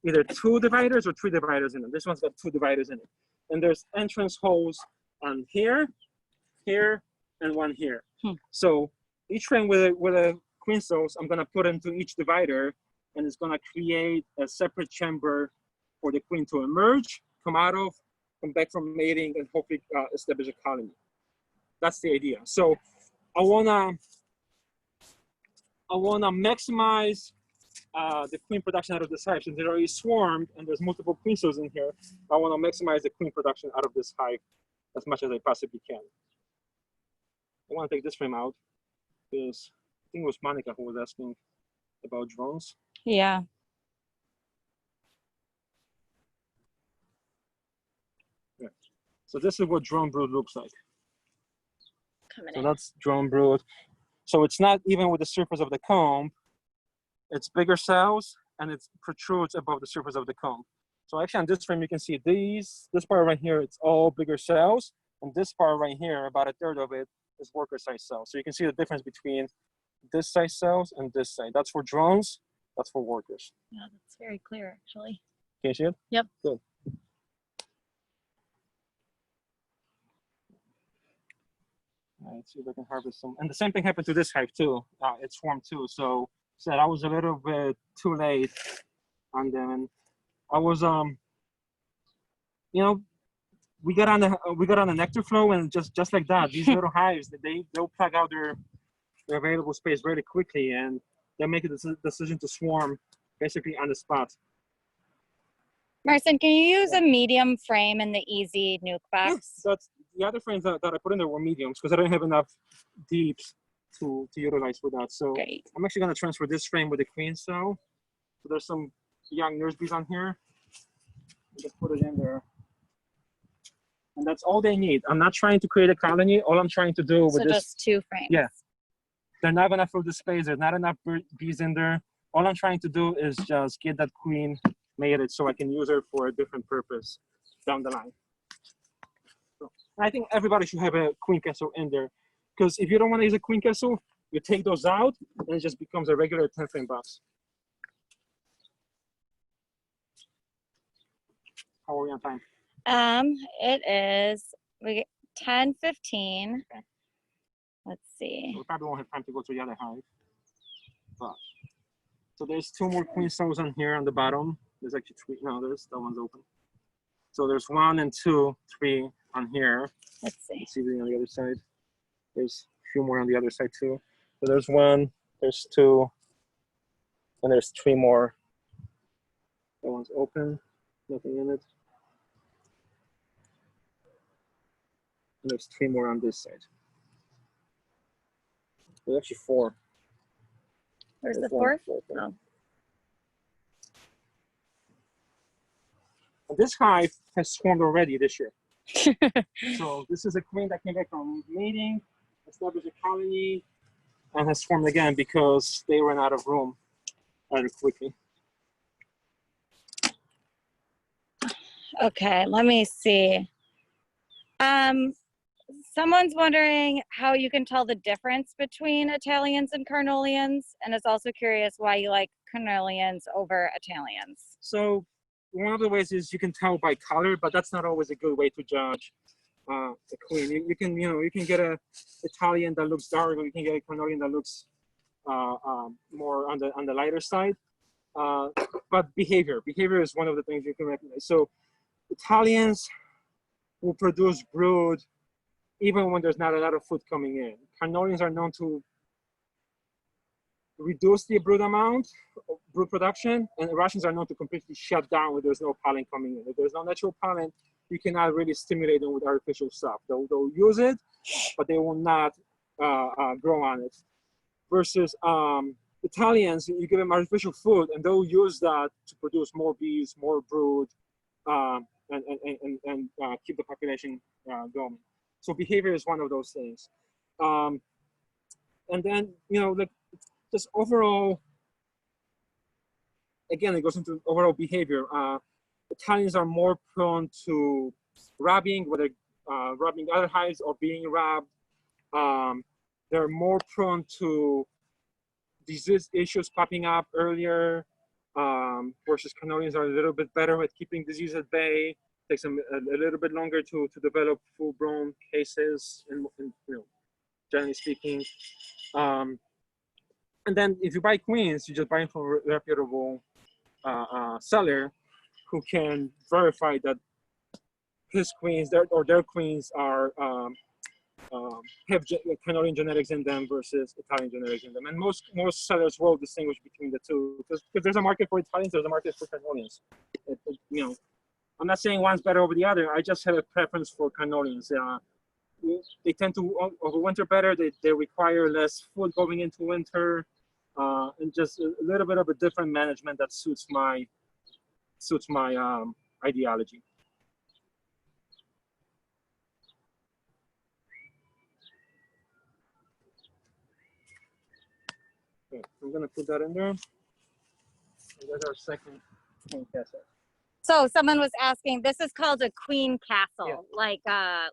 either 2 dividers or 3 dividers in it. This one's got 2 dividers in it. And there's entrance holes on here, here, and one here. So each frame with a queen cells, I'm gonna put into each divider, and it's gonna create a separate chamber for the queen to emerge, come out of, come back from mating, and hopefully establish a colony. That's the idea. So I wanna maximize the queen production out of this hive. Since they're already swarmed and there's multiple queen cells in here, I wanna maximize the queen production out of this hive as much as I possibly can. I want to take this frame out because I think it was Monica who was asking about drones. Yeah. Yeah. So this is what drone brood looks like. So that's drone brood. So it's not even with the surface of the comb. It's bigger cells and it protrudes above the surface of the comb. So actually on this frame, you can see this part right here, it's all bigger cells. And this part right here, about 1/3 of it, is worker size cells. So you can see the difference between this size cells and this side. That's for drones, that's for workers. Yeah, that's very clear actually. Can you see it? Yep. Good. Let's see if I can harvest some. And the same thing happened to this hive too. It swarmed too. So I was a little bit too late on them. And I was, we got on the Nectar Flow, and just like that, these little hives, they'll plug out their available space really quickly, and they make a decision to swarm basically on the spot. Marcin, can you use a medium frame in the easy nuke box? Yeah, that's the other frames that I put in there were mediums because I don't have enough deeps to utilize for that. So great. I'm actually going to transfer this frame with the queen cell. So there's some young nurse bees on here. Just put it in there. And that's all they need. I'm not trying to create a colony. All I'm trying to do with this. So just 2 frames. Yeah. They're not going to fill the space. There's not enough bees in there. All I'm trying to do is just get that queen mated so I can use her for a different purpose down the line. So I think everybody should have a queen castle in there, because if you don't want to use a queen castle, you take those out and it just becomes a regular 10 frame box. How are we on time? It is 10:15. Okay. Let's see. So we probably won't have time to go to the other hive. But so there's 2 more queen cells on here on the bottom. There's actually 3. No, that one's open. So there's 1 and 2, 3 on here. Let's see. Let's see on the other side. There's few more on the other side too. So there's one, there's two, and there's three more. That one's open, nothing in it. And there's three more on this side. There's actually four. Where's the fourth? Four. Oh. And this hive has swarmed already this year. So this is a queen that came back from mating, established a colony, and has swarmed again because they ran out of room rather quickly. Okay, let me see. Someone's wondering how you can tell the difference between Italians and Carnolians, and is also curious why you like Carnolians over Italians. So one of the ways is you can tell by color, but that's not always a good way to judge a queen. You can get a Italian that looks dark, or you can get a Carnolian that looks more on the lighter side. But behavior is one of the things you can recognize. So Italians will produce brood even when there's not a lot of food coming in. Carnolians are known to reduce the brood amount, brood production, and Russians are known to completely shut down when there's no pollen coming in. If there's no natural pollen, you cannot really stimulate them with artificial stuff. They'll use it, but they will not grow on it. Versus Italians, you give them artificial food, and they'll use that to produce more bees, more brood, and keep the population going. So behavior is one of those things. And then, just overall, again, it goes into overall behavior. Italians are more prone to robbing, whether robbing other hives or being robbed. They're more prone to disease issues popping up earlier, versus Carnolians are a little bit better at keeping disease at bay. Takes them a little bit longer to develop full-blown cases, and generally speaking. And then if you buy queens, you just buy them from a reputable seller who can verify that his queens, their queens are have Carnolian genetics in them versus Italian genetics in them. And most sellers will distinguish between the two, because there's a market for Italians, there's a market for Carnolians. I'm not saying one's better over the other. I just have a preference for Carnolians. They tend to overwinter better. They require less food going into winter, and just a little bit of a different management that suits my ideology. Okay, I'm gonna put that in there. And there's our second queen castle. So someone was asking, this is called a queen castle, Yeah. like a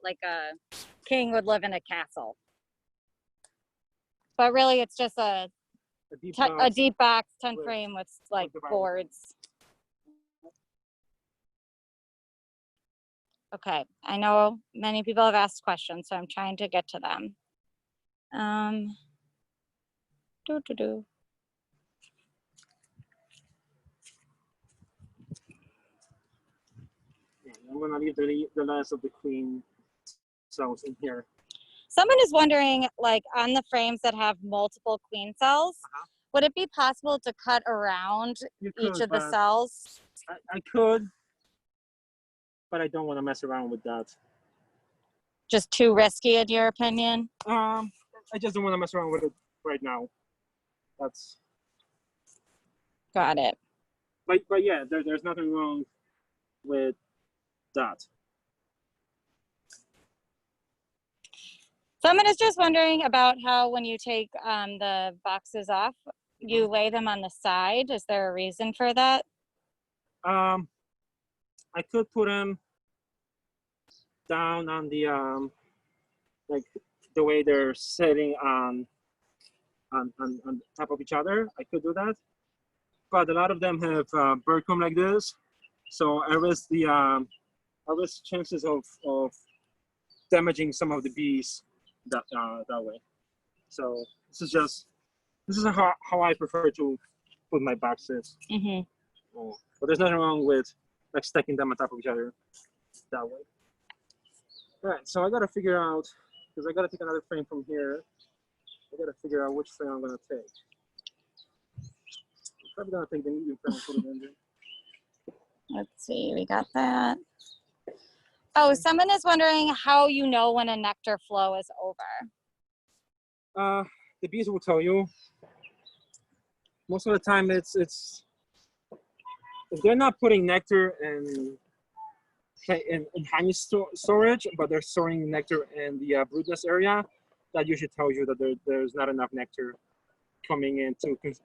king would live in a castle. But really, it's just a deep box, tent frame with like boards. Okay, I know many people have asked questions, so I'm trying to get to them. I'm gonna leave the last of the queen cells in here. Someone is wondering, like on the frames that have multiple queen cells, would it be possible to cut around each of the cells? I could, but I don't want to mess around with that. Just too risky, in your opinion? I just don't want to mess around with it right now. That's got it. But yeah, there's nothing wrong with that. Someone is just wondering about how when you take the boxes off, you lay them on the side. Is there a reason for that? I could put them down on the like the way they're sitting on top of each other. I could do that, but a lot of them have bird comb like this, so I risk chances of damaging some of the bees that way. So this is how I prefer to put my boxes. But there's nothing wrong with like stacking them on top of each other that way. All right, so I gotta figure out, because I gotta take another frame from here. I gotta figure out which frame I'm gonna take. I'm probably gonna take the medium frame and put it in there. Let's see, we got that. Oh, someone is wondering how you know when a nectar flow is over. The bees will tell you. Most of the time, it's if they're not putting nectar in honey storage, but they're storing nectar in the brood nest area, that usually tells you that there's not enough nectar coming in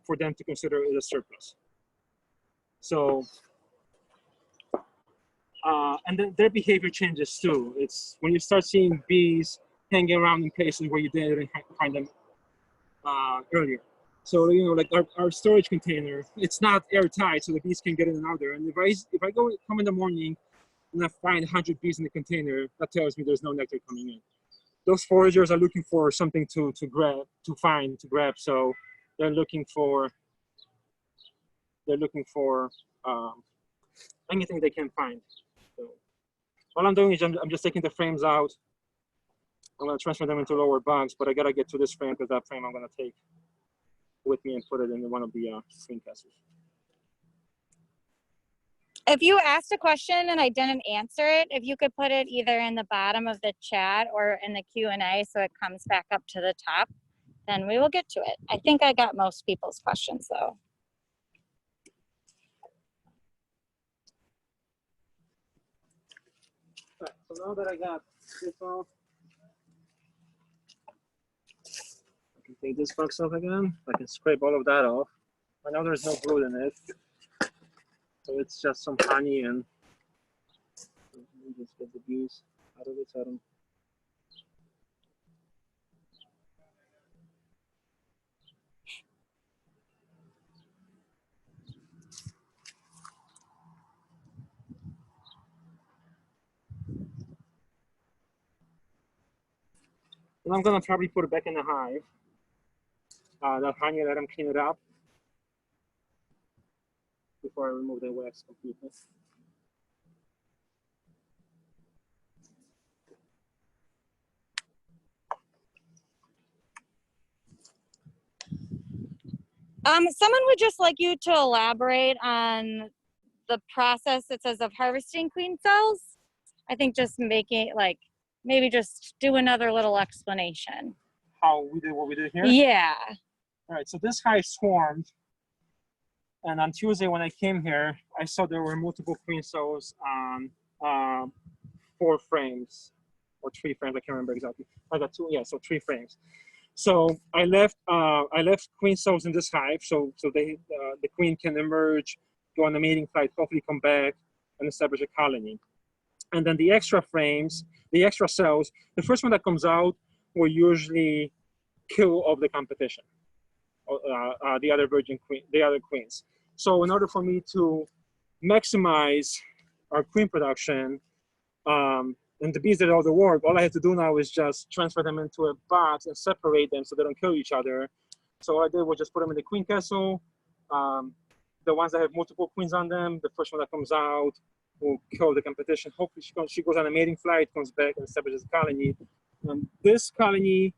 for them to consider it a surplus. So, and then their behavior changes too. It's when you start seeing bees hanging around in places where you didn't find them earlier. So, you know, like our storage container, it's not airtight, so the bees can get in and out there. And if I come in the morning and I find 100 bees in the container, that tells me there's no nectar coming in. Those foragers are looking for something to grab. So they're looking for anything they can find. So all I'm doing is I'm just taking the frames out. I'm gonna transfer them into lower box, but I gotta get to this frame because that frame I'm gonna take with me and put it in one of the screen casters. If you asked a question and I didn't answer it, if you could put it either in the bottom of the chat or in the Q&A so it comes back up to the top, then we will get to it. I think I got most people's questions though. Right, so now that I got this off, I can take this box off again. I can scrape all of that off. I know there's no brood in it. So it's just some honey and just get the bees out of it. So I don't. And I'm gonna probably put it back in the hive. That honey, let them clean it up before I remove the wax completely. Someone would just like you to elaborate on the process, it says, of harvesting queen cells. I think just making like, maybe just do another little explanation. How we did what we did here? Yeah. All right, so this hive swarmed. And on Tuesday when I came here, I saw there were multiple queen cells on 4 frames or 3 frames, I can't remember exactly. I got 2, yeah, so 3 frames. So I left queen cells in this hive, so the queen can emerge, go on a mating flight, hopefully come back and establish a colony. And then the extra frames, the extra cells, the first one that comes out will usually kill off the competition, the other queens. So in order for me to maximize our queen production, and the bees did all the work, all I have to do now is just transfer them into a box and separate them so they don't kill each other. So all I did was just put them in the queen castle. The ones that have multiple queens on them, the first one that comes out will kill the competition. Hopefully she goes on a mating flight, comes back and establishes a colony. This colony,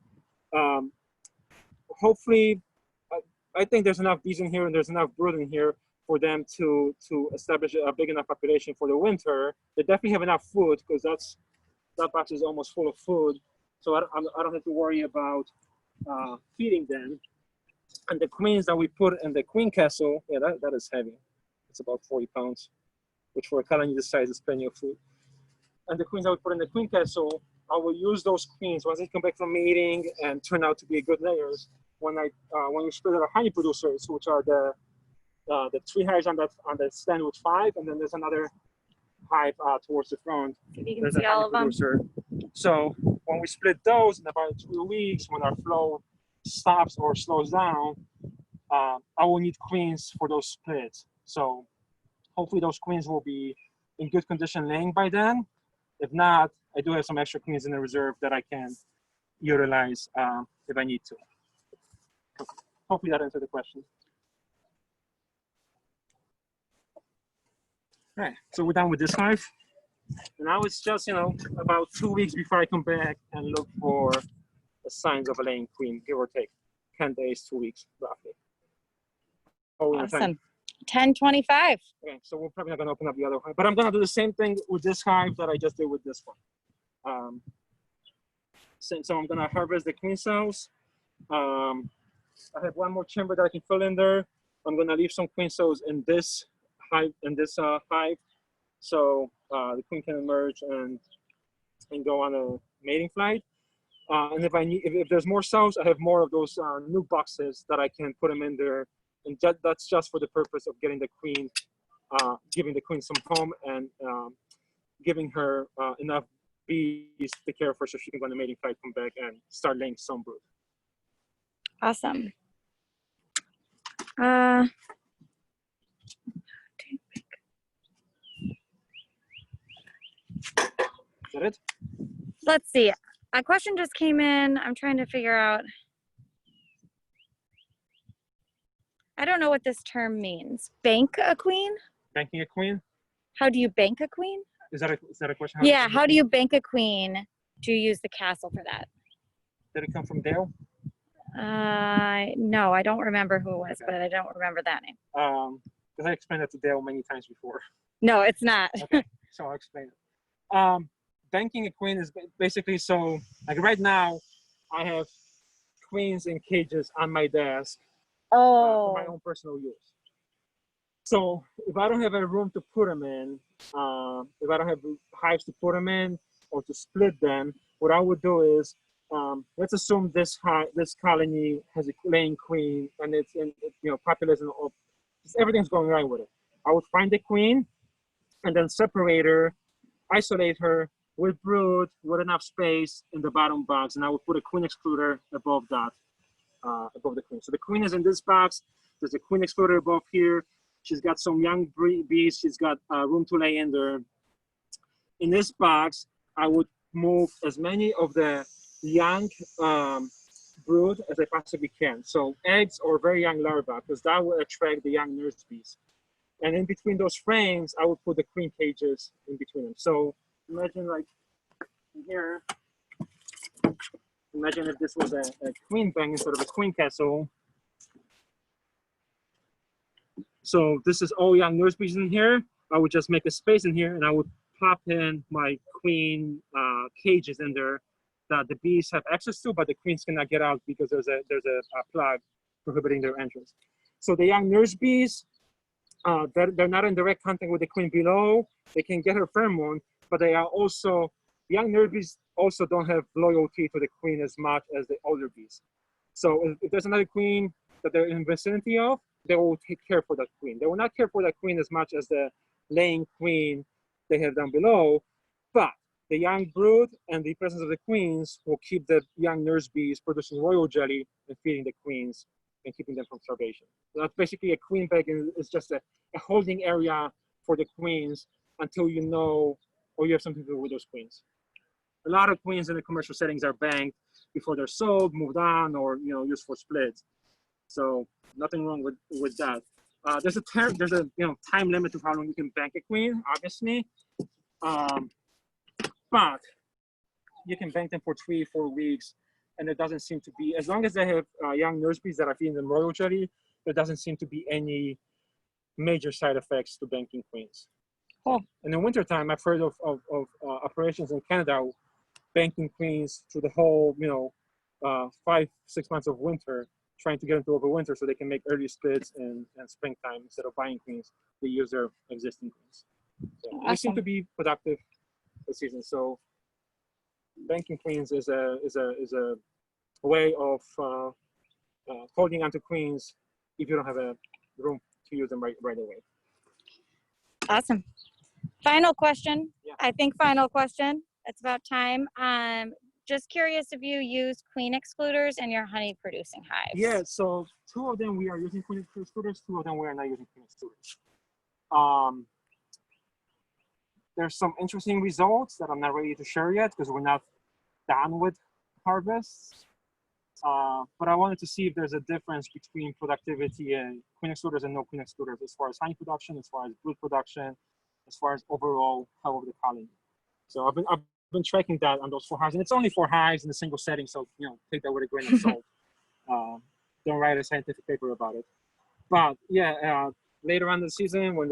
hopefully, I think there's enough bees in here and there's enough brood in here for them to establish a big enough population for the winter. They definitely have enough food because that box is almost full of food. So I don't have to worry about feeding them. And the queens that we put in the queen castle, yeah, that is heavy. It's about 40 pounds, which for a colony this size is plenty of food. And the queens that we put in the queen castle, I will use those queens once they come back from mating and turn out to be good layers. When we split our honey producers, which are the 3 hives on the stand with 5, and then there's another hive towards the front. You can see all of them. So when we split those in about 2 weeks, when our flow stops or slows down, I will need queens for those splits. So hopefully those queens will be in good condition laying by then. If not, I do have some extra queens in the reserve that I can utilize if I need to. Hopefully that answered the question. All right, so we're done with this hive. And now it's just, about 2 weeks before I come back and look for the signs of a laying queen, give or take. 10 days, 2 weeks, roughly. Oh, Awesome. 10:25. Okay, so we're probably not gonna open up the other hive, but I'm gonna do the same thing with this hive that I just did with this one. So I'm gonna harvest the queen cells. I have one more chamber that I can fill in there. I'm gonna leave some queen cells in this hive, so the queen can emerge and go on a mating flight. And if there's more cells, I have more of those new boxes that I can put them in there, and that's just for the purpose of getting the queen, giving the queen some home and giving her enough bees to care for, so she can go on the mating flight, come back, and start laying some brood. Awesome. Is that it? Let's see. A question just came in. I'm trying to figure out. I don't know what this term means. Bank a queen? Banking a queen? How do you bank a queen? Is that a question? How do you bank a queen? Do you use the castle for that? Did it come from Dale? No, I don't remember who it was, but I don't remember that name. Because I explained that to Dale many times before. No, it's not. Okay, so I'll explain it. Banking a queen is basically, so like right now, I have queens in cages on my desk for my own personal use. So if I don't have a room to put them in, if I don't have hives to put them in or to split them, what I would do is, let's assume this colony has a laying queen and it's in, population of, everything's going right with it. I would find the queen and then separate her, isolate her with brood, with enough space in the bottom box, and I would put a queen excluder above that, above the queen. So the queen is in this box. There's a queen excluder above here. She's got some young bees. She's got room to lay in there. In this box, I would move as many of the young brood as I possibly can. So eggs or very young larvae, because that will attract the young nurse bees. And in between those frames, I would put the queen cages in between them. So imagine like here, imagine if this was a queen bank instead of a queen castle. So this is all young nurse bees in here. I would just make a space in here and I would pop in my queen cages in there that the bees have access to, but the queens cannot get out because there's a plug prohibiting their entrance. So the young nurse bees, they're not in direct contact with the queen below. They can get her pheromone, but they are also, young nurse bees also don't have loyalty to the queen as much as the older bees. So if there's another queen that they're in vicinity of, they will take care for that queen. They will not care for that queen as much as the laying queen they have down below, but the young brood and the presence of the queens will keep the young nurse bees producing royal jelly and feeding the queens and keeping them from starvation. So that's basically a queen bag, and it's just a holding area for the queens until you know, or you have something to do with those queens. A lot of queens in the commercial settings are banked before they're sold, moved on, or used for splits. So nothing wrong with that. There's a time limit to how long you can bank a queen, obviously, but you can bank them for 3-4 weeks, and there doesn't seem to be, as long as they have young nurse bees that are feeding them royal jelly, there doesn't seem to be any major side effects to banking queens. Cool. In the wintertime, I've heard of operations in Canada banking queens through the whole 5-6 months of winter, trying to get them to overwinter so they can make early splits in springtime. Instead of buying queens, they use their existing queens. So awesome. They seem to be productive this season. So banking queens is a way of holding onto queens if you don't have a room to use them right away. Awesome. Final question. Yeah. I think final question. It's about time. Just curious if you use queen excluders in your honey producing hives. Yeah, so 2 of them we are using queen excluders, 2 of them we are not using queen excluders. There's some interesting results that I'm not ready to share yet because we're not done with harvests. But I wanted to see if there's a difference between productivity and queen excluders and no queen excluders as far as honey production, as far as brood production, as far as overall health of the colony. So I've been tracking that on those 4 hives, and it's only 4 hives in a single setting, so take that with a grain of salt. don't write a scientific paper about it. But yeah, later on in the season when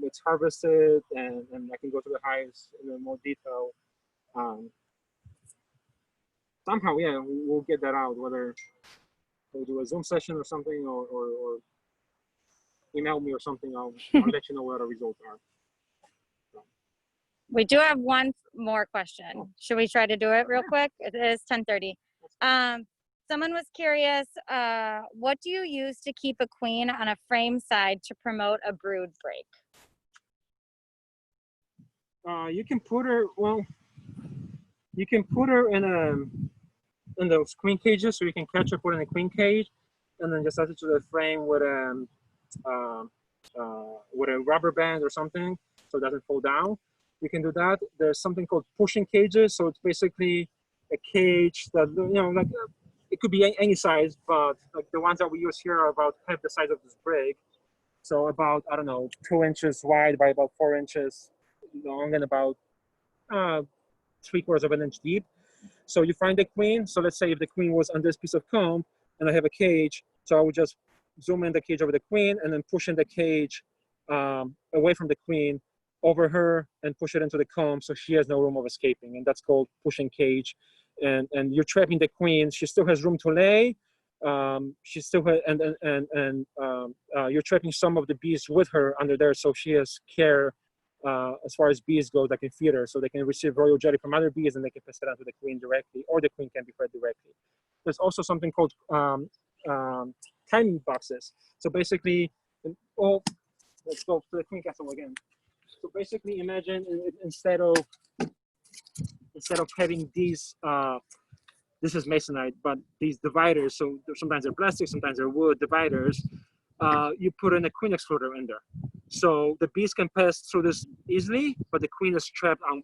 it's harvested and I can go to the hives in more detail. Somehow, yeah, we'll get that out, whether we'll do a Zoom session or something, or email me or something. I'll let you know what the results are. We do have one more question. Should we try to do it real quick? It is 10:30. Someone was curious, what do you use to keep a queen on a frame side to promote a brood break? You can put her, well, you can put her in those queen cages, so you can catch her, put her in a queen cage, and then just attach it to the frame with a rubber band or something, so it doesn't fall down. You can do that. There's something called pushing cages, so it's basically a cage that, you know, like it could be any size, but like the ones that we use here are about half the size of this brick, so about, I don't know, 2 inches wide by about 4 inches long and about 3/4 of an inch deep. So you find the queen. So let's say if the queen was on this piece of comb and I have a cage, so I would just zoom in the cage over the queen and then push in the cage away from the queen over her and push it into the comb so she has no room of escaping. And that's called pushing cage. And you're trapping the queen. She still has room to lay. She still has, you're trapping some of the bees with her under there, so she has care as far as bees go that can feed her, so they can receive royal jelly from other bees and they can pass it on to the queen directly, or the queen can be fed directly. There's also something called timing boxes. So basically, let's go to the queen castle again. So basically, imagine instead of having these, this is masonite, but these dividers, so sometimes they're plastic, sometimes they're wood dividers, you put in a queen excluder in there. So the bees can pass through this easily, but the queen is trapped on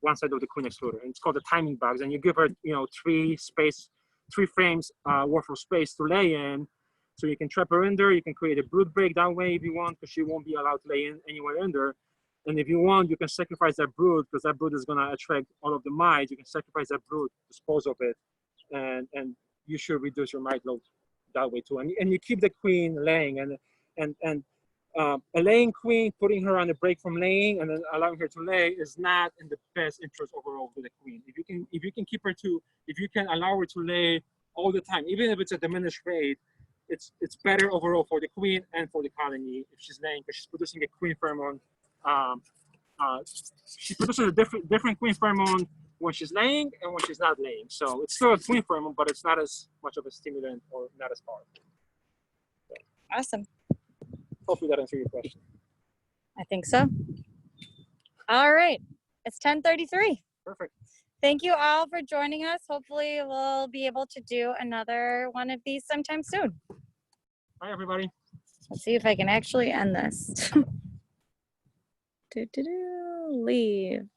one side of the queen excluder. And it's called a timing box. And you give her, you know, 3 frames worth of space to lay in. So you can trap her in there. You can create a brood break that way if you want, because she won't be allowed to lay in anywhere in there. And if you want, you can sacrifice that brood, because that brood is going to attract all of the mites. You can sacrifice that brood, dispose of it, and you should reduce your mite load that way too. And you keep the queen laying, and a laying queen, putting her on a break from laying and then allowing her to lay is not in the best interest overall for the queen. If you can keep her to, if you can allow her to lay all the time, even if it's a diminished rate, it's better overall for the queen and for the colony if she's laying, because she's producing a queen pheromone. She produces a different queen pheromone when she's laying and when she's not laying. So it's still a queen pheromone, but it's not as much of a stimulant or not as powerful. So, Awesome. hopefully that answers your question. I think so. All right. It's 10:33. Perfect. Thank you all for joining us. Hopefully we'll be able to do another one of these sometime soon. Bye, everybody. Let's see if I can actually end this. Leave.